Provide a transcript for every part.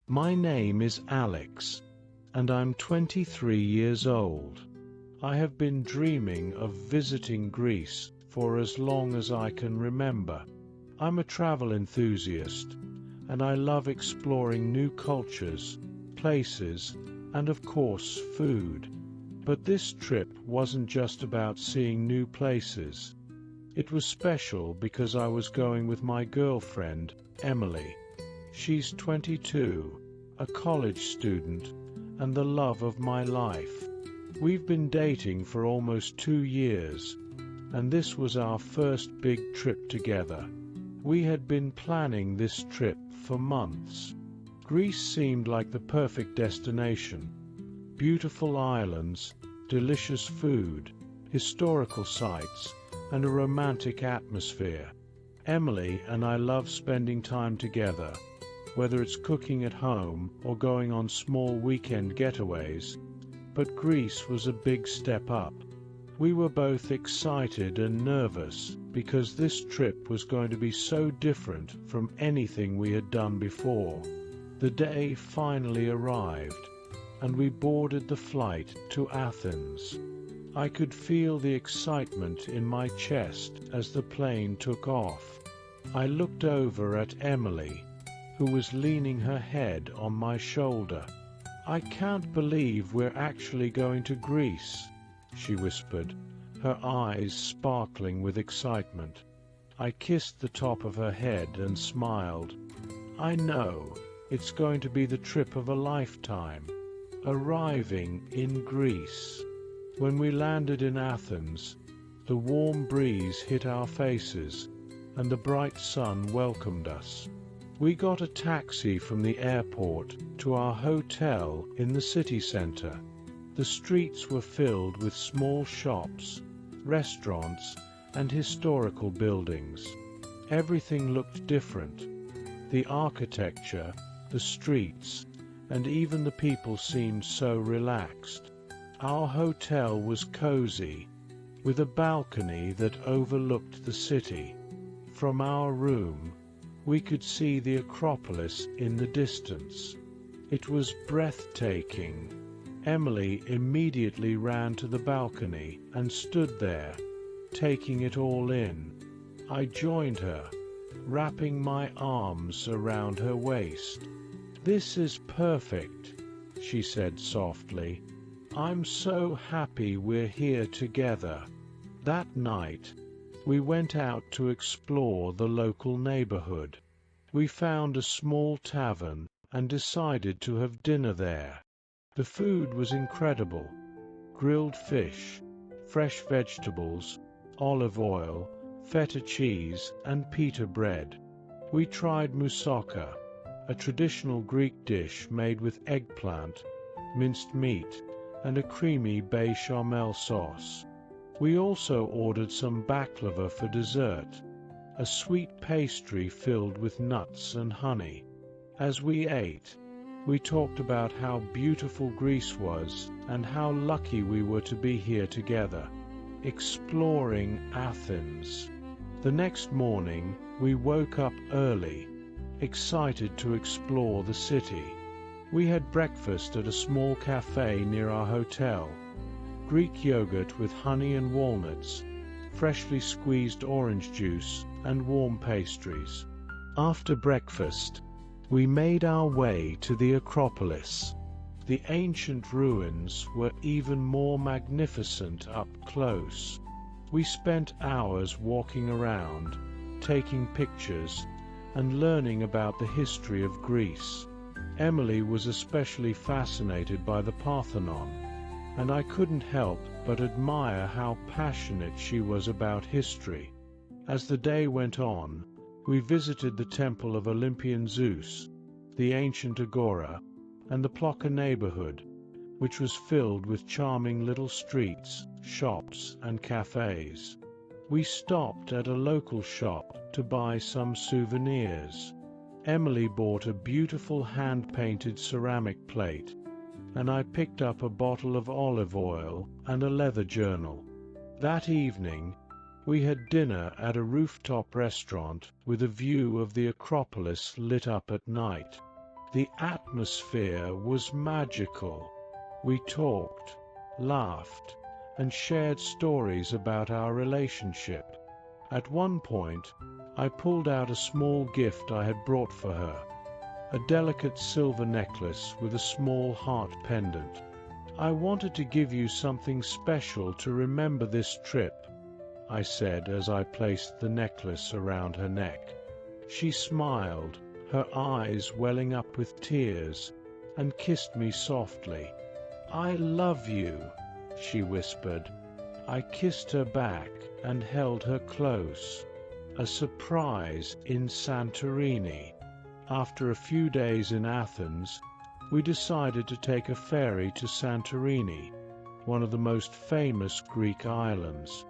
My name is Alex, and I'm 23 years old. I have been dreaming of visiting Greece for as long as I can remember. I'm a travel enthusiast, and I love exploring new cultures, places, and of course, food. But this trip wasn't just about seeing new places. It was special because I was going with my girlfriend, Emily. She's 22, a college student, and the love of my life. We've been dating for almost 2 years, and this was our first big trip together. We had been planning this trip for months. Greece seemed like the perfect destination. Beautiful islands, delicious food, historical sites, and a romantic atmosphere. Emily and I love spending time together, whether it's cooking at home or going on small weekend getaways. But Greece was a big step up. We were both excited and nervous because this trip was going to be so different from anything we had done before. The day finally arrived, and we boarded the flight to Athens. I could feel the excitement in my chest as the plane took off. I looked over at Emily, who was leaning her head on my shoulder. "I can't believe we're actually going to Greece," she whispered, her eyes sparkling with excitement. I kissed the top of her head and smiled. "I know, it's going to be the trip of a lifetime." Arriving in Greece. When we landed in Athens, the warm breeze hit our faces, and the bright sun welcomed us. We got a taxi from the airport to our hotel in the city center. The streets were filled with small shops, restaurants, and historical buildings. Everything looked different. The architecture, the streets, and even the people seemed so relaxed. Our hotel was cozy, with a balcony that overlooked the city. From our room, we could see the Acropolis in the distance. It was breathtaking. Emily immediately ran to the balcony and stood there, taking it all in. I joined her, wrapping my arms around her waist. "This is perfect," she said softly. "I'm so happy we're here together." That night, we went out to explore the local neighborhood. We found a small tavern and decided to have dinner there. The food was incredible. Grilled fish, fresh vegetables, olive oil, feta cheese, and pita bread. We tried moussaka, a traditional Greek dish made with eggplant, minced meat, and a creamy bechamel sauce. We also ordered some baklava for dessert, a sweet pastry filled with nuts and honey. As we ate, we talked about how beautiful Greece was and how lucky we were to be here together, exploring Athens. The next morning, we woke up early, excited to explore the city. We had breakfast at a small cafe near our hotel. Greek yogurt with honey and walnuts, freshly squeezed orange juice, and warm pastries. After breakfast, we made our way to the Acropolis. The ancient ruins were even more magnificent up close. We spent hours walking around, taking pictures, and learning about the history of Greece. Emily was especially fascinated by the Parthenon, and I couldn't help but admire how passionate she was about history. As the day went on, we visited the temple of Olympian Zeus, the ancient agora, and the Plaka neighborhood, which was filled with charming little streets, shops, and cafes. We stopped at a local shop to buy some souvenirs. Emily bought a beautiful hand-painted ceramic plate, and I picked up a bottle of olive oil and a leather journal. That evening, we had dinner at a rooftop restaurant with a view of the Acropolis lit up at night. The atmosphere was magical. We talked, laughed, and shared stories about our relationship. At one point, I pulled out a small gift I had brought for her, a delicate silver necklace with a small heart pendant. "I wanted to give you something special to remember this trip," I said as I placed the necklace around her neck. She smiled, her eyes welling up with tears, and kissed me softly. "I love you," she whispered. I kissed her back and held her close. A surprise in Santorini. After a few days in Athens, we decided to take a ferry to Santorini, one of the most famous Greek islands.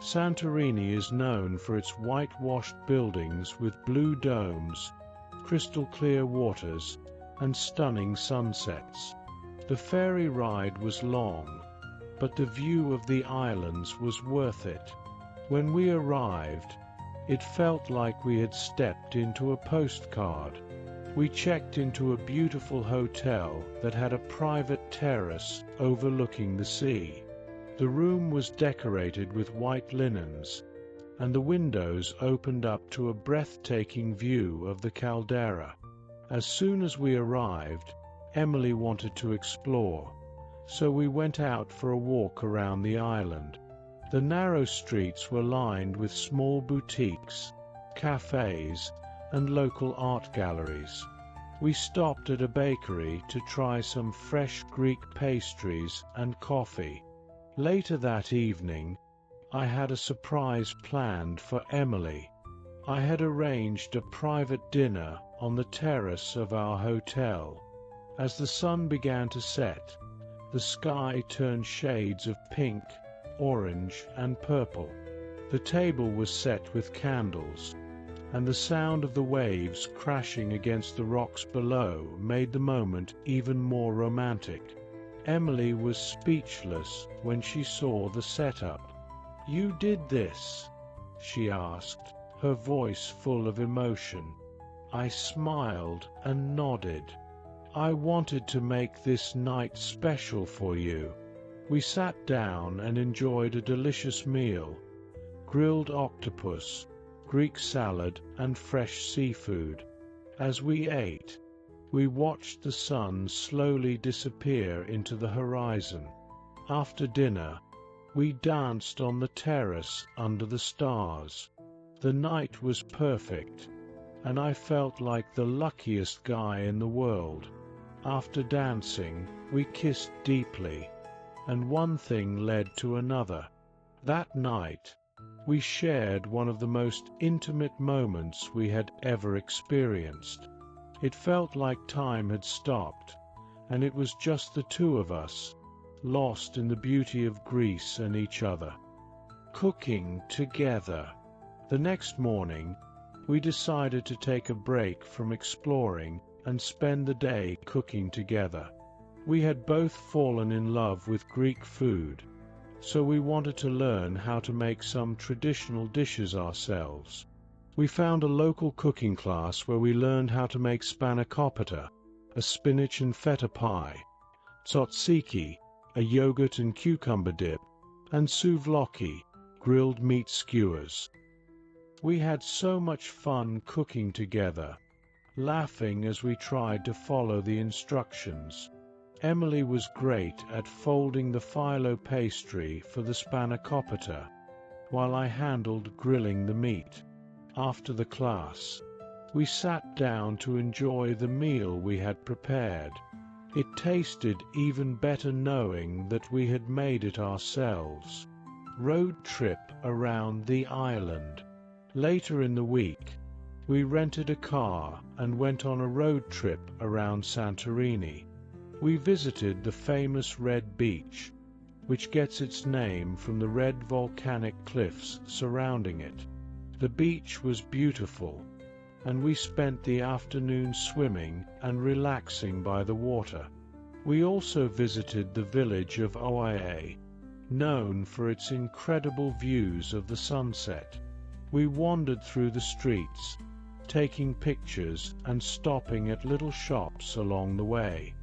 Santorini is known for its whitewashed buildings with blue domes, crystal-clear waters, and stunning sunsets. The ferry ride was long, but the view of the islands was worth it. When we arrived, it felt like we had stepped into a postcard. We checked into a beautiful hotel that had a private terrace overlooking the sea. The room was decorated with white linens, and the windows opened up to a breathtaking view of the caldera. As soon as we arrived, Emily wanted to explore, so we went out for a walk around the island. The narrow streets were lined with small boutiques, cafes, and local art galleries. We stopped at a bakery to try some fresh Greek pastries and coffee. Later that evening, I had a surprise planned for Emily. I had arranged a private dinner on the terrace of our hotel. As the sun began to set, the sky turned shades of pink, orange, and purple. The table was set with candles, and the sound of the waves crashing against the rocks below made the moment even more romantic. Emily was speechless when she saw the setup. "You did this?" she asked, her voice full of emotion. I smiled and nodded. "I wanted to make this night special for you." We sat down and enjoyed a delicious meal: grilled octopus, Greek salad, and fresh seafood. As we ate, we watched the sun slowly disappear into the horizon. After dinner, we danced on the terrace under the stars. The night was perfect, and I felt like the luckiest guy in the world. After dancing, we kissed deeply, and one thing led to another. That night, we shared one of the most intimate moments we had ever experienced. It felt like time had stopped, and it was just the two of us, lost in the beauty of Greece and each other. Cooking together. The next morning, we decided to take a break from exploring and spend the day cooking together. We had both fallen in love with Greek food, so we wanted to learn how to make some traditional dishes ourselves. We found a local cooking class where we learned how to make spanakopita, a spinach and feta pie, tzatziki, a yogurt and cucumber dip, and souvlaki, grilled meat skewers. We had so much fun cooking together, laughing as we tried to follow the instructions. Emily was great at folding the phyllo pastry for the spanakopita, while I handled grilling the meat. After the class, we sat down to enjoy the meal we had prepared. It tasted even better knowing that we had made it ourselves. Road trip around the island. Later in the week, we rented a car and went on a road trip around Santorini. We visited the famous Red Beach, which gets its name from the red volcanic cliffs surrounding it. The beach was beautiful, and we spent the afternoon swimming and relaxing by the water. We also visited the village of Oia, known for its incredible views of the sunset. We wandered through the streets, taking pictures and stopping at little shops along the way.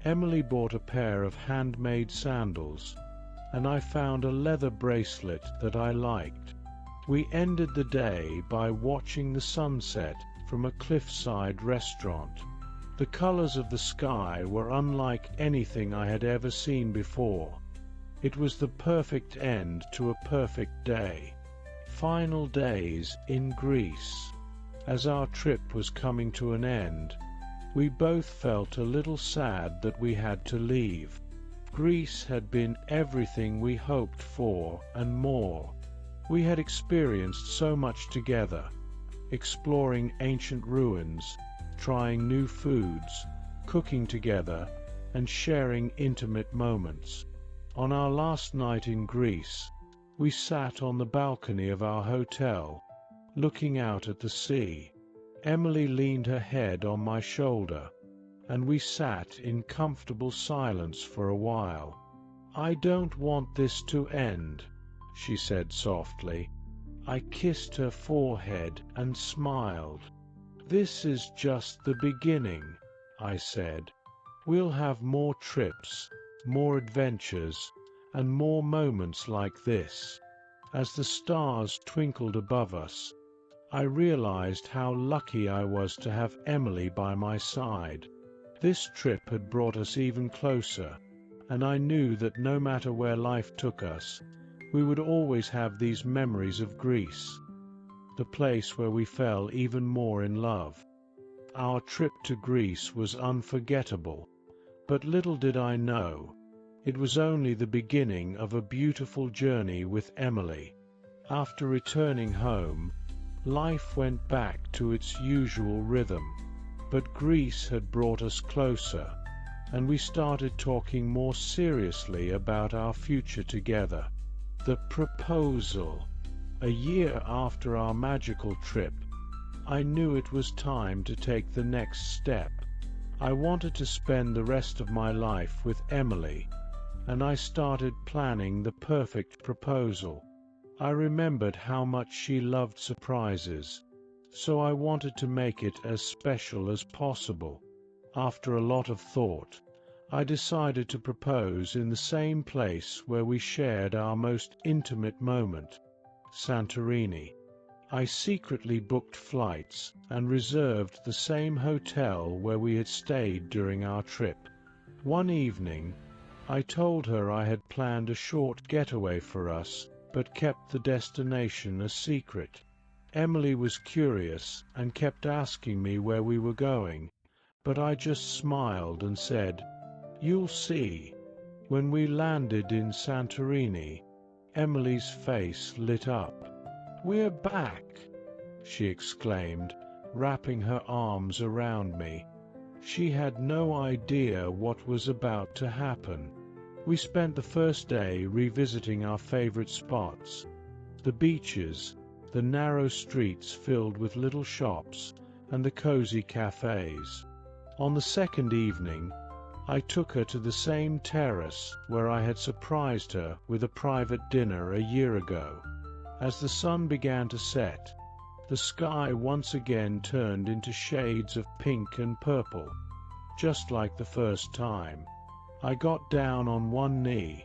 Emily bought a pair of handmade sandals, and I found a leather bracelet that I liked. We ended the day by watching the sunset from a cliffside restaurant. The colors of the sky were unlike anything I had ever seen before. It was the perfect end to a perfect day. Final days in Greece. As our trip was coming to an end, we both felt a little sad that we had to leave. Greece had been everything we hoped for and more. We had experienced so much together, exploring ancient ruins, trying new foods, cooking together, and sharing intimate moments. On our last night in Greece, we sat on the balcony of our hotel, looking out at the sea. Emily leaned her head on my shoulder, and we sat in comfortable silence for a while. "I don't want this to end," she said softly. I kissed her forehead and smiled. "This is just the beginning," I said. "We'll have more trips, more adventures, and more moments like this." As the stars twinkled above us, I realized how lucky I was to have Emily by my side. This trip had brought us even closer, and I knew that no matter where life took us, we would always have these memories of Greece, the place where we fell even more in love. Our trip to Greece was unforgettable, but little did I know, it was only the beginning of a beautiful journey with Emily. After returning home, life went back to its usual rhythm, but Greece had brought us closer, and we started talking more seriously about our future together. The proposal. A year after our magical trip, I knew it was time to take the next step. I wanted to spend the rest of my life with Emily, and I started planning the perfect proposal. I remembered how much she loved surprises, so I wanted to make it as special as possible. After a lot of thought, I decided to propose in the same place where we shared our most intimate moment, Santorini. I secretly booked flights and reserved the same hotel where we had stayed during our trip. One evening, I told her I had planned a short getaway for us, but kept the destination a secret. Emily was curious and kept asking me where we were going, but I just smiled and said, "You'll see." When we landed in Santorini, Emily's face lit up. "We're back," she exclaimed, wrapping her arms around me. She had no idea what was about to happen. We spent the first day revisiting our favorite spots, the beaches, the narrow streets filled with little shops, and the cozy cafes. On the second evening, I took her to the same terrace where I had surprised her with a private dinner a year ago. As the sun began to set, the sky once again turned into shades of pink and purple, just like the first time. I got down on one knee,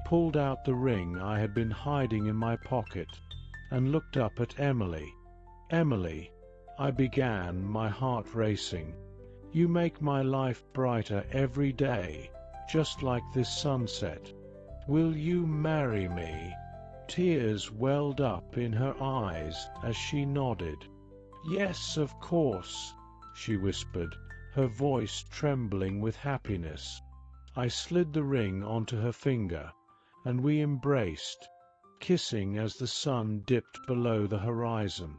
pulled out the ring I had been hiding in my pocket, and looked up at Emily. "Emily," I began, my heart racing, "you make my life brighter every day, just like this sunset. Will you marry me?" Tears welled up in her eyes as she nodded. "Yes, of course," she whispered, her voice trembling with happiness. I slid the ring onto her finger, and we embraced, kissing as the sun dipped below the horizon.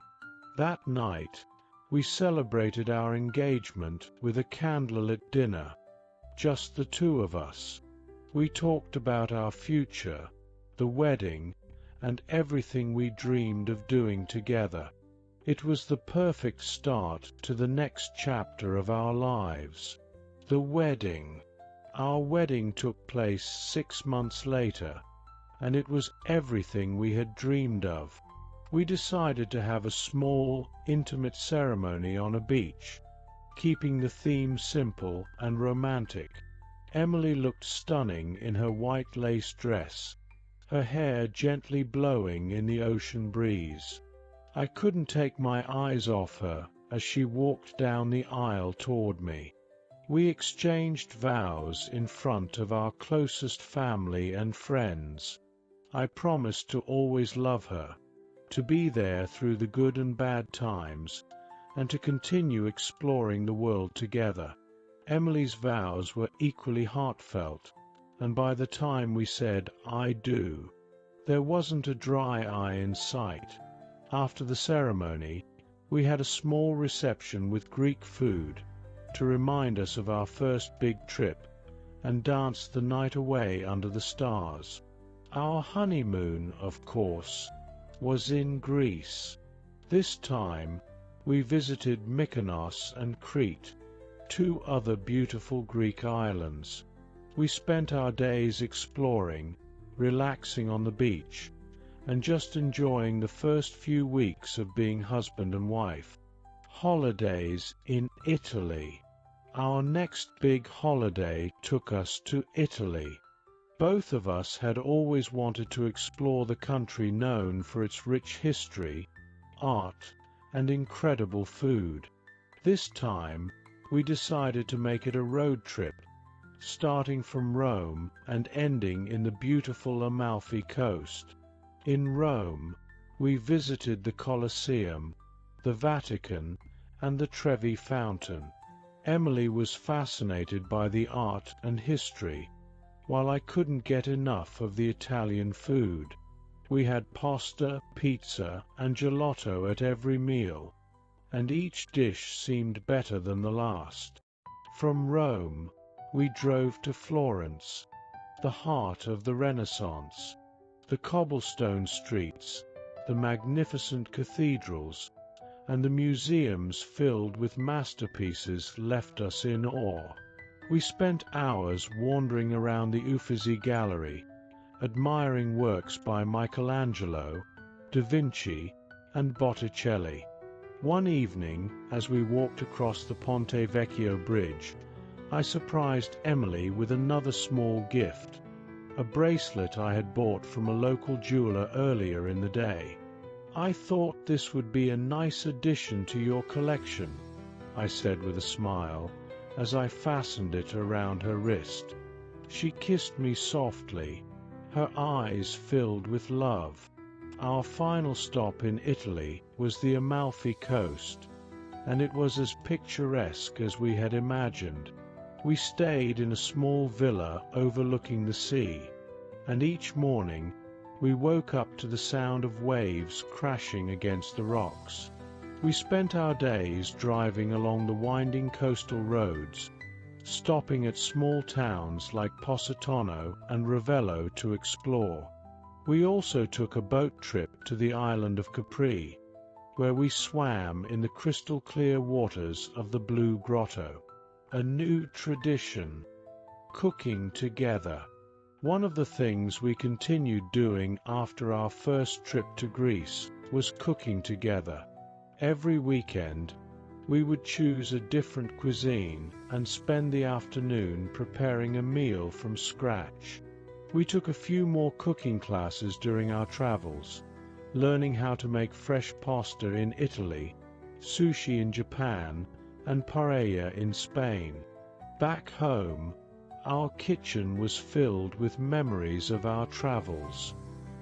That night, we celebrated our engagement with a candlelit dinner, just the two of us. We talked about our future, the wedding, and everything we dreamed of doing together. It was the perfect start to the next chapter of our lives. The wedding. Our wedding took place 6 months later, and it was everything we had dreamed of. We decided to have a small, intimate ceremony on a beach, keeping the theme simple and romantic. Emily looked stunning in her white lace dress, her hair gently blowing in the ocean breeze. I couldn't take my eyes off her as she walked down the aisle toward me. We exchanged vows in front of our closest family and friends. I promised to always love her, to be there through the good and bad times, and to continue exploring the world together. Emily's vows were equally heartfelt, and by the time we said "I do," there wasn't a dry eye in sight. After the ceremony, we had a small reception with Greek food to remind us of our first big trip, and danced the night away under the stars. Our honeymoon, of course, was in Greece. This time, we visited Mykonos and Crete, two other beautiful Greek islands. We spent our days exploring, relaxing on the beach, and just enjoying the first few weeks of being husband and wife. Holidays in Italy. Our next big holiday took us to Italy. Both of us had always wanted to explore the country known for its rich history, art, and incredible food. This time, we decided to make it a road trip, starting from Rome and ending in the beautiful Amalfi Coast. In Rome, we visited the Colosseum, the Vatican, and the Trevi Fountain. Emily was fascinated by the art and history, while I couldn't get enough of the Italian food. We had pasta, pizza, and gelato at every meal, and each dish seemed better than the last. From Rome, we drove to Florence, the heart of the Renaissance. The cobblestone streets, the magnificent cathedrals, and the museums filled with masterpieces left us in awe. We spent hours wandering around the Uffizi Gallery, admiring works by Michelangelo, Da Vinci, and Botticelli. One evening, as we walked across the Ponte Vecchio bridge, I surprised Emily with another small gift, a bracelet I had bought from a local jeweler earlier in the day. "I thought this would be a nice addition to your collection," I said with a smile, as I fastened it around her wrist. She kissed me softly, her eyes filled with love. Our final stop in Italy was the Amalfi Coast, and it was as picturesque as we had imagined. We stayed in a small villa overlooking the sea, and each morning we woke up to the sound of waves crashing against the rocks. We spent our days driving along the winding coastal roads, stopping at small towns like Positano and Ravello to explore. We also took a boat trip to the island of Capri, where we swam in the crystal-clear waters of the Blue Grotto. A new tradition: cooking together. One of the things we continued doing after our first trip to Greece was cooking together. Every weekend, we would choose a different cuisine and spend the afternoon preparing a meal from scratch. We took a few more cooking classes during our travels, learning how to make fresh pasta in Italy, sushi in Japan, and paella in Spain. Back home, our kitchen was filled with memories of our travels.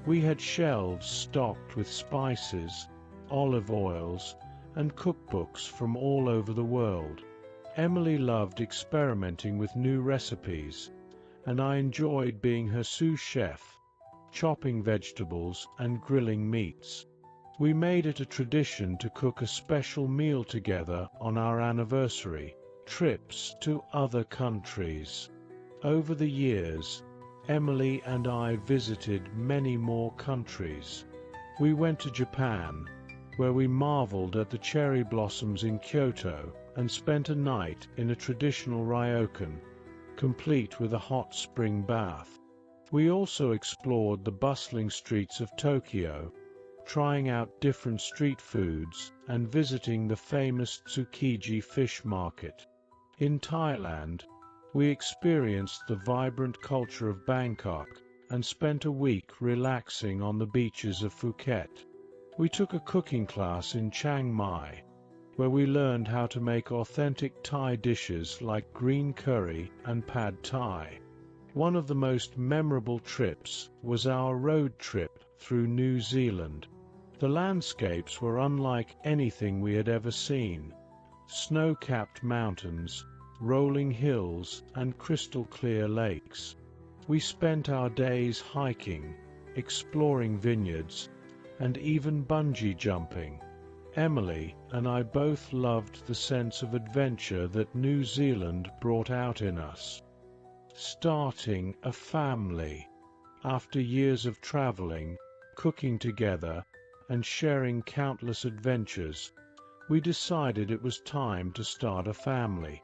We had shelves stocked with spices, olive oils, and cookbooks from all over the world. Emily loved experimenting with new recipes, and I enjoyed being her sous chef, chopping vegetables and grilling meats. We made it a tradition to cook a special meal together on our anniversary trips to other countries. Over the years, Emily and I visited many more countries. We went to Japan, where we marveled at the cherry blossoms in Kyoto and spent a night in a traditional ryokan, complete with a hot spring bath. We also explored the bustling streets of Tokyo, trying out different street foods, and visiting the famous Tsukiji fish market. In Thailand, we experienced the vibrant culture of Bangkok and spent a week relaxing on the beaches of Phuket. We took a cooking class in Chiang Mai, where we learned how to make authentic Thai dishes like green curry and pad Thai. One of the most memorable trips was our road trip through New Zealand. The landscapes were unlike anything we had ever seen. Snow-capped mountains, rolling hills, and crystal-clear lakes. We spent our days hiking, exploring vineyards, and even bungee jumping. Emily and I both loved the sense of adventure that New Zealand brought out in us. Starting a family. After years of traveling, cooking together, and sharing countless adventures, we decided it was time to start a family.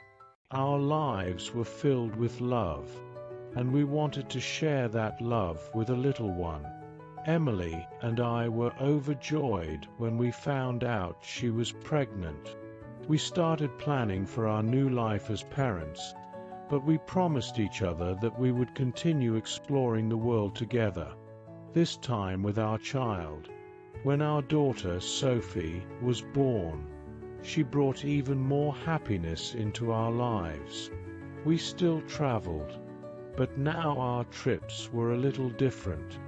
Our lives were filled with love, and we wanted to share that love with a little one. Emily and I were overjoyed when we found out she was pregnant. We started planning for our new life as parents, but we promised each other that we would continue exploring the world together, this time with our child. When our daughter, Sophie, was born, she brought even more happiness into our lives. We still traveled, but now our trips were a little different.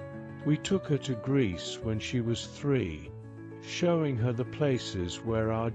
We took her to Greece when she was 3, showing her the places where our